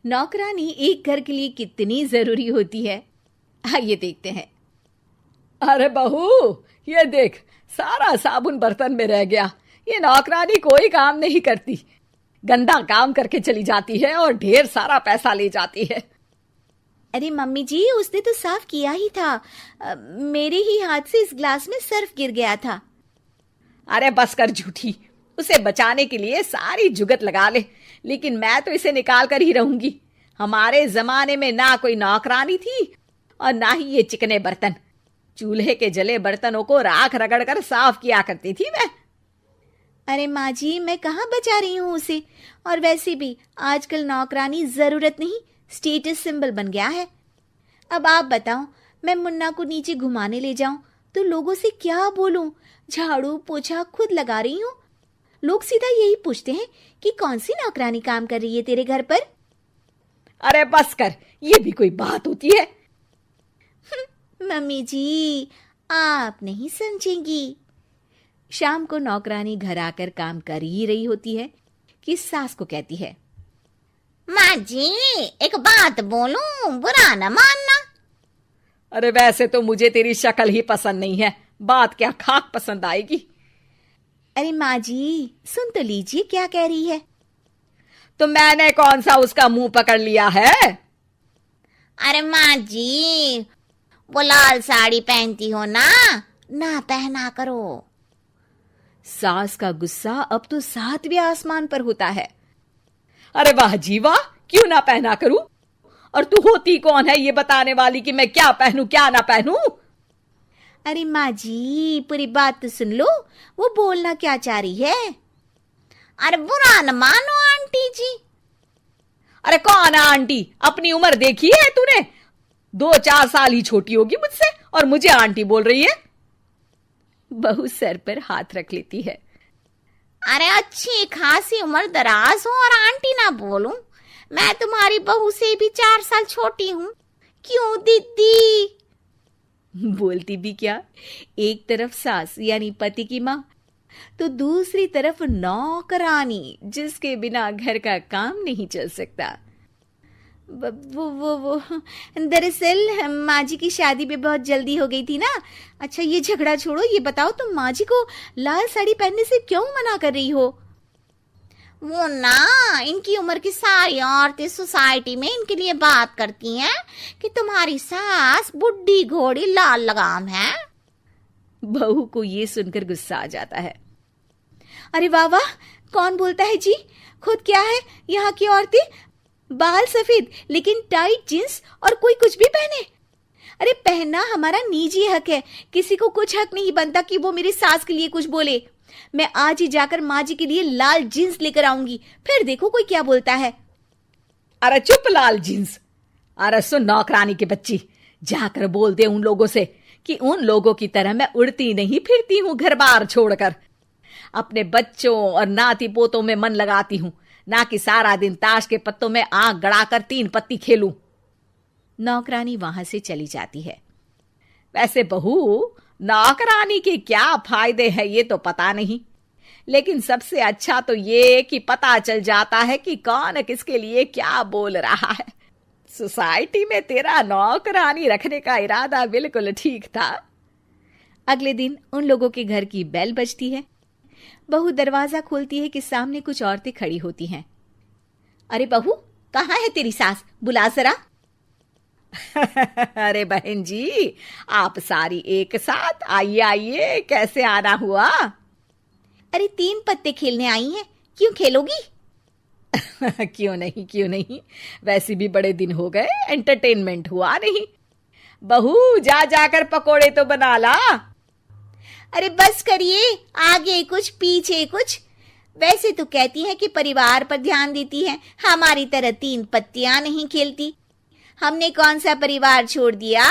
नौकरानी एक घर के लिए कितनी जरूरी होती है, आइए देखते हैं। अरे बहू, ये देख, सारा साबुन बर्तन में रह गया। ये नौकरानी कोई काम नहीं करती, गंदा काम करके चली जाती है और ढेर सारा पैसा ले जाती है। अरे मम्मी जी, उसने तो साफ किया ही था। मेरे ही हाथ से इस ग्लास में सर्फ गिर गया था। अरे बस कर झूठी, उसे बचाने के लिए सारी जुगत लगा ले, लेकिन मैं तो इसे निकाल कर ही रहूंगी। हमारे जमाने में ना कोई नौकरानी थी और ना ही ये चिकने बर्तन। चूल्हे के जले बर्तनों को राख रगड़ कर साफ किया करती थी मैं। अरे माँ जी, मैं कहाँ बचा रही हूँ उसे। और वैसे भी आजकल नौकरानी जरूरत नहीं, स्टेटस सिंबल बन गया है। अब आप बताओ, मैं मुन्ना को नीचे घुमाने ले जाऊं तो लोगों से क्या बोलूं? झाड़ू पोछा खुद लगा रही हूँ। लोग सीधा यही पूछते हैं कि कौन सी नौकरानी काम कर रही है तेरे घर पर। अरे बस कर, ये भी कोई बात होती है? मम्मी जी, आप नहीं समझेंगी। शाम को नौकरानी घर आकर काम कर ही रही होती है कि सास को कहती है, माँ जी, एक बात बोलूं, बुरा न मानना। अरे वैसे तो मुझे तेरी शक्ल ही पसंद नहीं है, बात क्या खाक पसंद आएगी। अरे माँ जी, सुन तो लीजिए क्या कह रही है। तो मैंने कौन सा उसका मुंह पकड़ लिया है? अरे माँ जी, वो लाल साड़ी पहनती हो ना, ना पहना करो। सास का गुस्सा अब तो 7वें आसमान पर होता है। अरे वाह जी वाह, क्यों ना पहना करूं? और तू होती कौन है ये बताने वाली कि मैं क्या पहनूं क्या ना पहनूं? अरे माँ जी, पूरी बात तो सुन लो, वो बोलना क्या चाह रही है। अरे बुरा न मानो आंटी जी। अरे कौन है आंटी? अपनी उम्र देखी है तूने? 2-4 साल ही छोटी होगी मुझसे और मुझे आंटी बोल रही है। बहू सर पर हाथ रख लेती है। अरे अच्छी खासी उम्र दराज हो और आंटी ना बोलूं? मैं तुम्हारी बहू से भी 4 साल छोटी हूँ। क्यों दीदी? बोलती भी क्या, एक तरफ सास यानी पति की माँ, तो दूसरी तरफ नौकरानी जिसके बिना घर का काम नहीं चल सकता। वो दरअसल माँ जी की शादी भी बहुत जल्दी हो गई थी ना। अच्छा ये झगड़ा छोड़ो, ये बताओ तुम माँ जी को लाल साड़ी पहनने से क्यों मना कर रही हो? वो ना, इनकी उम्र की सारी औरतें सोसाइटी में इनके लिए बात करती हैं कि तुम्हारी सास बुढ़ी घोड़ी लाल लगाम है। बहू को ये सुनकर गुस्सा आ जाता है। अरे वाह वाह, कौन बोलता है जी? खुद क्या है यहाँ की औरतें, बाल सफेद लेकिन टाइट जींस और कोई कुछ भी पहने। अरे पहनना हमारा निजी हक है, किसी को कुछ हक नहीं बनता कि वो मेरी सास के लिए कुछ बोले। मैं आज ही जाकर माँ जी के लिए लाल जींस लेकर आऊंगी, फिर देखो कोई क्या बोलता है। अरे चुप लाल जींस। अरे सुन नौकरानी की बच्ची, जाकर बोल दे उन लोगों से कि उन लोगों की तरह मैं उड़ती नहीं फिरती हूँ घर बार छोड़कर। अपने बच्चों और नाती पोतों में मन लगाती हूँ, ना कि सारा दिन ताश के पत्तों में आंख गड़ाकर 3 पत्ती खेलूं। नौकरानी वहां से चली जाती है। वैसे बहू, नौकरानी के क्या फायदे हैं ये तो पता नहीं, लेकिन सबसे अच्छा तो ये कि पता चल जाता है कि कौन किसके लिए क्या बोल रहा है। सोसाइटी में तेरा नौकरानी रखने का इरादा बिल्कुल ठीक था। अगले दिन उन लोगों के घर की बेल बजती है। बहू दरवाजा खोलती है कि सामने कुछ औरतें खड़ी होती हैं। अरे बहू, कहाँ है तेरी सास? बुला जरा। अरे बहन जी, आप सारी एक साथ आइए आइए, कैसे आना हुआ? अरे 3 पत्ते खेलने आई हैं, क्यों खेलोगी? क्यों नहीं, वैसे भी बड़े दिन हो गए, एंटरटेनमेंट हुआ नहीं। बहू जा जाकर पकोड़े तो बना ला। अरे बस करिए, आगे कुछ पीछे कुछ। वैसे तो कहती है कि परिवार पर ध्यान देती है, हमारी तरह 3 पत्तियां नहीं खेलती। हमने कौन सा परिवार छोड़ दिया?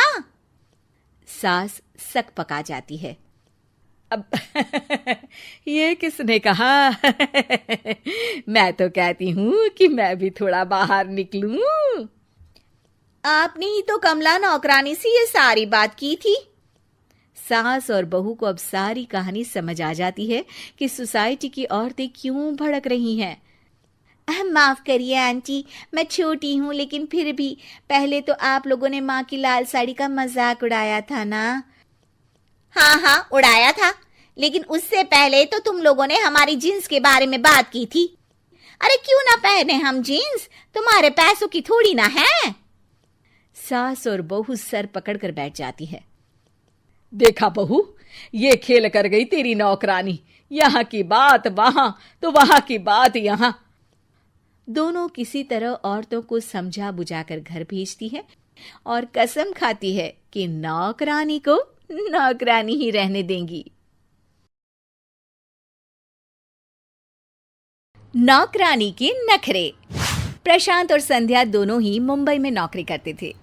सास सक पका जाती है। अब ये किसने कहा? मैं तो कहती हूँ कि मैं भी थोड़ा बाहर निकलूं। आपने ही तो कमला नौकरानी से ये सारी बात की थी। सास और बहू को अब सारी कहानी समझ आ जाती है कि सोसाइटी की औरतें क्यों भड़क रही हैं। माफ करिए आंटी, मैं छोटी हूँ, लेकिन फिर भी पहले तो आप लोगों ने माँ की लाल साड़ी का मजाक उड़ाया था ना। हाँ हाँ, उड़ाया था, लेकिन उससे पहले तो तुम लोगों ने हमारी जीन्स के बारे में बात की थी। अरे क्यों ना पहने हम जीन्स, तुम्हारे पैसों की थोड़ी ना है। सास और बहू सर पकड़कर बैठ जाती है। देखा बहू, ये खेल कर गई तेरी नौकरानी, यहाँ की बात वहां तो वहां की बात यहाँ। दोनों किसी तरह औरतों को समझा बुझाकर घर भेजती है और कसम खाती है कि नौकरानी को नौकरानी ही रहने देंगी। नौकरानी के नखरे। प्रशांत और संध्या दोनों ही मुंबई में नौकरी करते थे।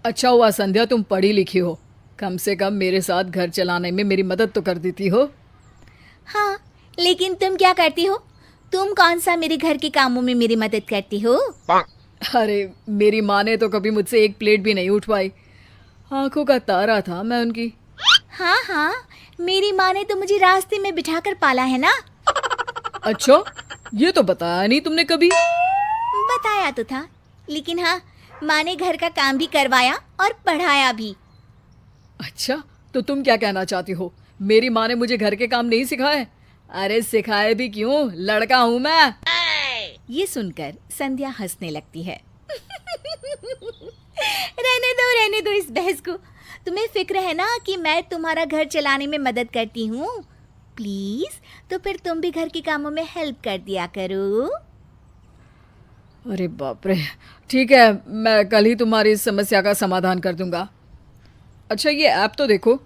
अच्छा हुआ संध्या तुम पढ़ी लिखी हो, कम से कम मेरे साथ घर चलाने में मेरी मदद तो कर देती हो। हाँ, लेकिन तुम क्या करती हो? तुम कौन सा मेरे घर के कामों में मेरी मदद करती हो? अरे मेरी माँ ने तो कभी मुझसे एक प्लेट भी नहीं उठवाई, आंखों का तारा था मैं उनकी। हाँ हाँ, मेरी माँ ने तो मुझे रास्ते में बिठाकर पाला है ना। अच्छा, ये तो बताया नहीं तुमने कभी। बताया तो था, लेकिन हाँ, माँ ने घर का काम भी करवाया और पढ़ाया भी। अच्छा, तो तुम क्या कहना चाहती हो, मेरी माँ ने मुझे घर के काम नहीं सिखाए? अरे सिखाए भी क्यों, लड़का हूं मैं। ये सुनकर संध्या हंसने लगती है। रहने दो इस बहस को। तुम्हें फिक्र है ना कि मैं तुम्हारा घर चलाने में मदद करती हूँ। प्लीज, तो फिर तुम भी घर के कामों में हेल्प कर दिया करो। अरे बाप रे, ठीक है, मैं कल ही तुम्हारी इस समस्या का समाधान कर दूंगा। अच्छा, ये ऐप तो देखो,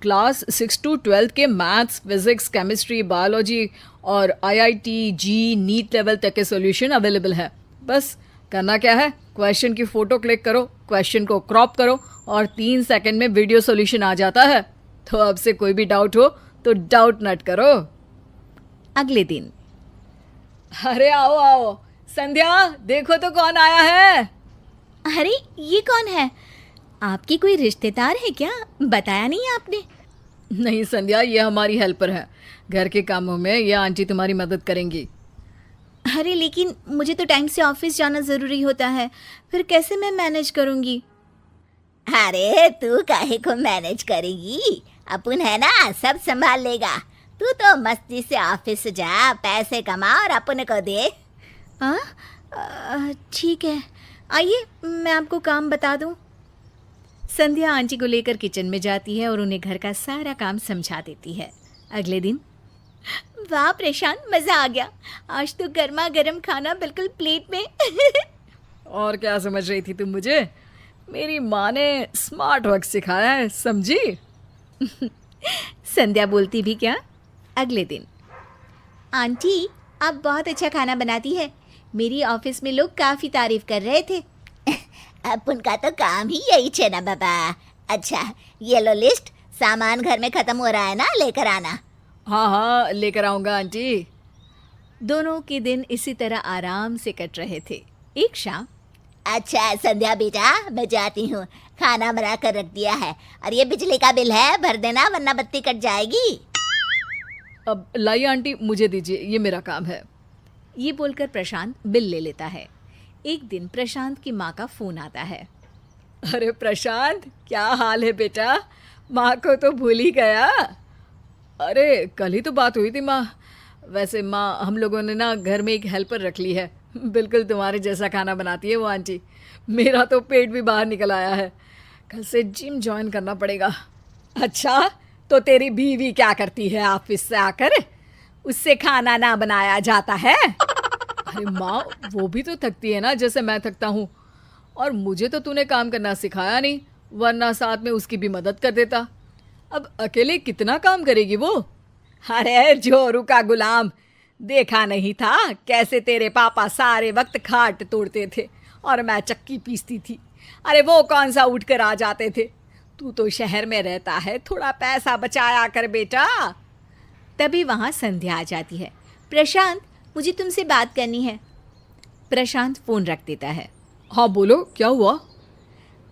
क्लास 6 to 12 के मैथ्स, फिजिक्स, केमिस्ट्री, बायोलॉजी और IIT, जी, नीट लेवल तक के सॉल्यूशन अवेलेबल है। बस करना क्या है, क्वेश्चन की फ़ोटो क्लिक करो, क्वेश्चन को क्रॉप करो और 3 सेकंड में वीडियो सॉल्यूशन आ जाता है। तो अब से कोई भी डाउट हो तो डाउट नट करो। अगले दिन। अरे आओ आओ संध्या, देखो तो कौन आया है। अरे ये कौन है? आपकी कोई रिश्तेदार है क्या? बताया नहीं आपने। नहीं संध्या, ये हमारी हेल्पर है, घर के कामों में ये आंटी तुम्हारी मदद करेंगी। अरे लेकिन मुझे तो टाइम से ऑफिस जाना ज़रूरी होता है, फिर कैसे मैं मैनेज करूँगी? अरे तू काहे को मैनेज करेगी, अपन है ना, सब संभाल लेगा। तू तो मस्ती से ऑफिस जा, पैसे कमा और अपन को दे। ठीक है, आइए मैं आपको काम बता दूं। संध्या आंटी को लेकर किचन में जाती है और उन्हें घर का सारा काम समझा देती है। अगले दिन। वाह प्रशांत, मज़ा आ गया, आज तो गर्मा गर्म खाना बिल्कुल प्लेट में। और क्या समझ रही थी तुम मुझे? मेरी माँ ने स्मार्ट वर्क सिखाया है, समझी? संध्या बोलती भी क्या। अगले दिन। आंटी, आप बहुत अच्छा खाना बनाती है, मेरी ऑफिस में लोग काफ़ी तारीफ कर रहे थे। अपन का तो काम ही यही है ना बाबा। अच्छा, ये लो लिस्ट, सामान घर में खत्म हो रहा है ना, लेकर आना। हाँ हाँ, लेकर आऊँगा आंटी। दोनों के दिन इसी तरह आराम से कट रहे थे। एक शाम। अच्छा संध्या बेटा, मैं जाती हूँ, खाना बना कर रख दिया है, और ये बिजली का बिल है, भर देना वरना बत्ती कट जाएगी। अब लाई आंटी, मुझे दीजिए, ये मेरा काम है। ये बोलकर प्रशांत बिल ले लेता है। एक दिन प्रशांत की माँ का फोन आता है। अरे प्रशांत, क्या हाल है बेटा? माँ को तो भूल ही गया। अरे कल ही तो बात हुई थी माँ। वैसे माँ, हम लोगों ने ना घर में एक हेल्पर रख ली है, बिल्कुल तुम्हारे जैसा खाना बनाती है वो आंटी। मेरा तो पेट भी बाहर निकल आया है, कल से जिम ज्वाइन करना पड़ेगा। अच्छा, तो तेरी बीवी क्या करती है ऑफिस से आकर? उससे खाना ना बनाया जाता है? अरे माँ, वो भी तो थकती है ना जैसे मैं थकता हूँ, और मुझे तो तूने काम करना सिखाया नहीं, वरना साथ में उसकी भी मदद कर देता। अब अकेले कितना काम करेगी वो? अरे जोरू का गुलाम, देखा नहीं था कैसे तेरे पापा सारे वक्त खाट तोड़ते थे और मैं चक्की पीसती थी? अरे वो कौन सा उठ कर आ जाते थे? तू तो शहर में रहता है, थोड़ा पैसा बचाया कर बेटा। तभी वहाँ संध्या आ जाती है। प्रशांत, मुझे तुमसे बात करनी है। प्रशांत फोन रख देता है। हाँ बोलो, क्या हुआ?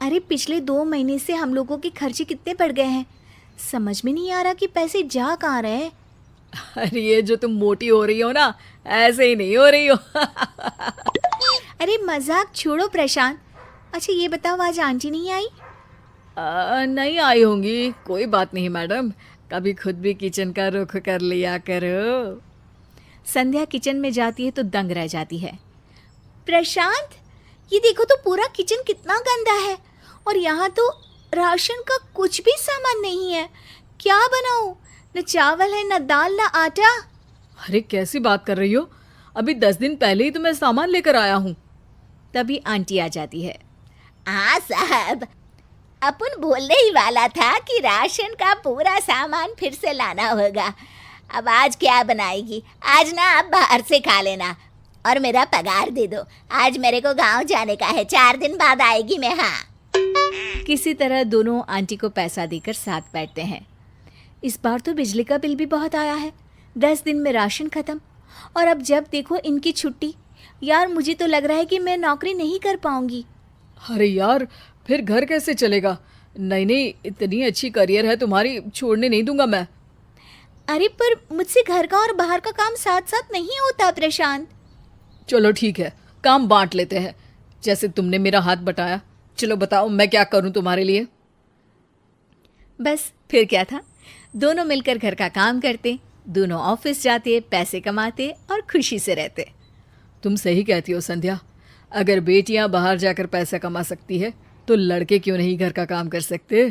अरे पिछले 2 महीने से हम लोगों के खर्चे कितने बढ़ गए हैं, समझ में नहीं आ रहा कि पैसे जा कहाँ रहे हैं। अरे ये जो तुम मोटी हो रही हो ना, ऐसे ही नहीं हो रही हो। अरे मजाक छोड़ो प्रशांत। अच्छा ये बताओ, आज आंटी नहीं आई? नहीं आई होंगी, कोई बात नहीं मैडम, कभी खुद भी किचन का रुख कर लिया करो। संध्या किचन में जाती है तो दंग रह जाती है। प्रशांत, ये देखो तो पूरा किचन कितना गंदा है, और यहाँ तो राशन का कुछ भी सामान नहीं है। क्या बनाऊं? न चावल है, न दाल, न आटा। अरे कैसी बात कर रही हो, अभी 10 दिन पहले ही तो मैं सामान लेकर आया हूँ। तभी आंटी आ जाती है। हाँ साहब, अपन बोलने ही वाला था कि राशन का पूरा सामान फिर से लाना होगा। अब आज क्या बनाएगी? आज ना आप बाहर से खा लेना और मेरा पगार दे दो। आज मेरे को गांव जाने का है, 4 दिन बाद आएगी मैं। हाँ, किसी तरह दोनों आंटी को पैसा देकर साथ बैठते हैं। इस बार तो बिजली का बिल भी बहुत आया है, 10 दिन में राशन खत्म, और अब जब देखो इनकी छुट्टी। यार मुझे तो लग रहा है कि मैं नौकरी नहीं कर पाऊंगी। अरे यार, फिर घर कैसे चलेगा? नहीं नहीं, इतनी अच्छी करियर है तुम्हारी, छोड़ने नहीं दूंगा मैं। अरे पर मुझसे घर का और बाहर का काम साथ साथ नहीं होता प्रशांत। चलो ठीक है, काम बांट लेते हैं, जैसे तुमने मेरा हाथ बटाया। चलो बताओ मैं क्या करूं तुम्हारे लिए। बस फिर क्या था, दोनों मिलकर घर का काम करते, दोनों ऑफिस जाते, पैसे कमाते और खुशी से रहते। तुम सही कहती हो संध्या, अगर बेटियां बाहर जाकर पैसा कमा सकती है तो लड़के क्यों नहीं घर का काम कर सकते।